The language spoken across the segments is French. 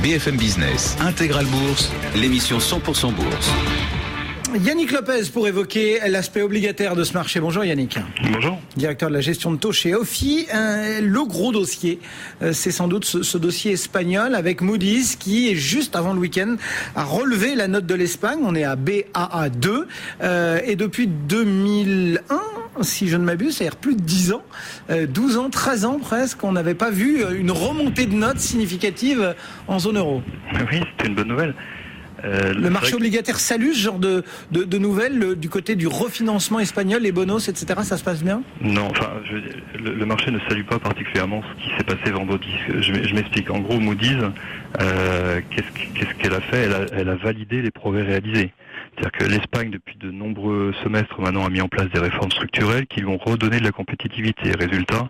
BFM Business, Intégral Bourse, l'émission 100% Bourse. Yannick Lopez pour évoquer l'aspect obligataire de ce marché. Bonjour Yannick. Bonjour. Directeur de la gestion de taux chez Ofi. Le gros dossier, c'est sans doute ce dossier espagnol avec Moody's qui, juste avant le week-end, a relevé la note de l'Espagne. On est à Baa2 et depuis 2001, si je ne m'abuse, c'est-à-dire plus de 10 ans, 12 ans, 13 ans presque, on n'avait pas vu une remontée de notes significative en zone euro. Oui, c'était une bonne nouvelle. Le marché obligataire salue ce genre de nouvelles du côté du refinancement espagnol, les bonos, etc. Ça se passe bien ? Non, enfin, le marché ne salue pas particulièrement ce qui s'est passé vendredi. Je m'explique. En gros, Moody's, qu'est-ce qu'elle a fait ? Elle a validé les progrès réalisés. C'est-à-dire que l'Espagne, depuis de nombreux semestres maintenant, a mis en place des réformes structurelles qui lui ont redonné de la compétitivité. Résultat,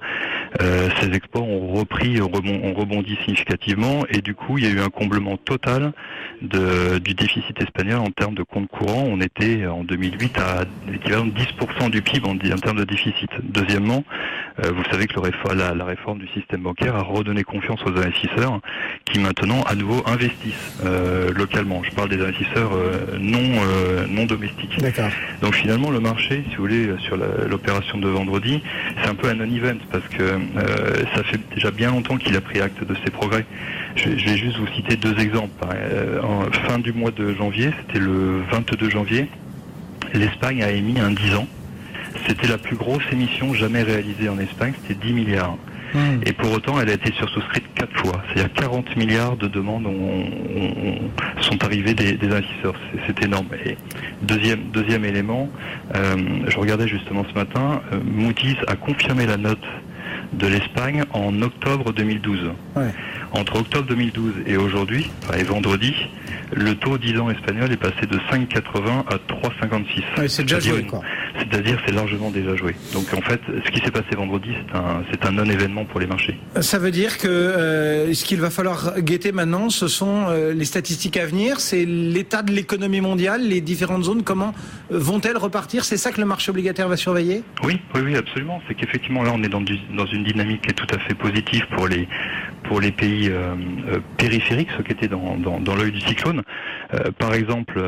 ces exports ont rebondi significativement et du coup, il y a eu un comblement total du déficit espagnol en termes de compte courant. On était en 2008 à l'équivalent de 10% du PIB en termes de déficit. Deuxièmement, vous savez que la réforme du système bancaire a redonné confiance aux investisseurs qui maintenant à nouveau investissent localement. Je parle des investisseurs non domestiques. D'accord. Donc finalement le marché, si vous voulez, sur l'opération de vendredi, c'est un peu un non-event parce que ça fait déjà bien longtemps qu'il a pris acte de ses progrès. Je vais juste vous citer deux exemples. En fin du mois de janvier, c'était le 22 janvier, l'Espagne a émis un 10 ans. C'était la plus grosse émission jamais réalisée en Espagne, c'était 10 milliards. Et pour autant, elle a été sursouscrite 4 fois. C'est-à-dire 40 milliards de demandes sont arrivées des investisseurs. C'est énorme. Et deuxième élément, je regardais justement ce matin, Moody's a confirmé la note de l'Espagne en octobre 2012. Ouais. Entre octobre 2012 et aujourd'hui, et vendredi, le taux 10 ans espagnol est passé de 5,80 à 3,56. Ouais, c'est déjà joué, quoi. C'est-à-dire c'est largement déjà joué. Donc en fait, ce qui s'est passé vendredi, c'est un non-événement pour les marchés. Ça veut dire que ce qu'il va falloir guetter maintenant, ce sont les statistiques à venir, c'est l'état de l'économie mondiale, les différentes zones, comment vont-elles repartir ? C'est ça que le marché obligataire va surveiller ? Oui, absolument. C'est qu'effectivement là, on est dans une dynamique qui est tout à fait positive pour les pays périphériques, ceux qui étaient dans l'œil du cyclone. Par exemple,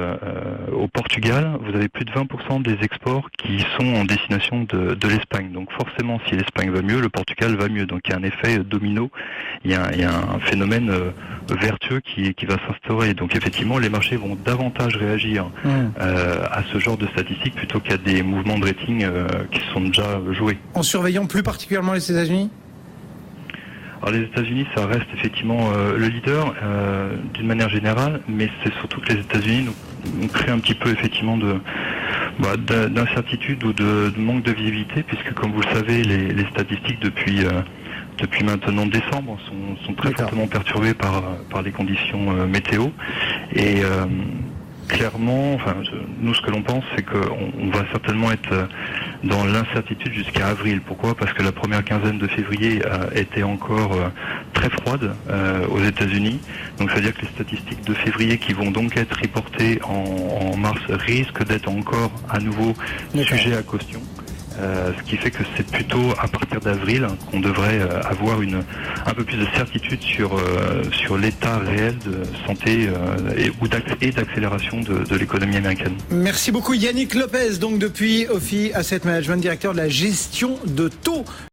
au Portugal, vous avez plus de 20% des exports qui sont en destination de l'Espagne. Donc forcément, si l'Espagne va mieux, le Portugal va mieux. Donc il y a un effet domino, il y a un phénomène vertueux qui va s'instaurer. Donc effectivement, les marchés vont davantage réagir à ce genre de statistiques plutôt qu'à des mouvements de rating qui sont déjà joués. En surveillant plus particulièrement les États-Unis ? Alors les États-Unis, ça reste effectivement le leader d'une manière générale, mais c'est surtout que les États-Unis nous créent un petit peu effectivement d'incertitude ou de manque de visibilité, puisque comme vous le savez, les statistiques depuis maintenant décembre sont très fortement perturbées par les conditions météo et clairement, nous ce que l'on pense, c'est qu'on va certainement être dans l'incertitude jusqu'à avril. Pourquoi ? Parce que la première quinzaine de février était encore très froide aux États-Unis. Donc ça veut dire que les statistiques de février qui vont donc être reportées en mars risquent d'être encore à nouveau sujets à caution. Ce qui fait que c'est plutôt à partir d'avril qu'on devrait avoir un peu plus de certitude sur l'état réel de santé et d'accélération de l'économie américaine. Merci beaucoup Yannick Lopez, donc depuis Ofi Asset Management, directeur de la gestion de taux.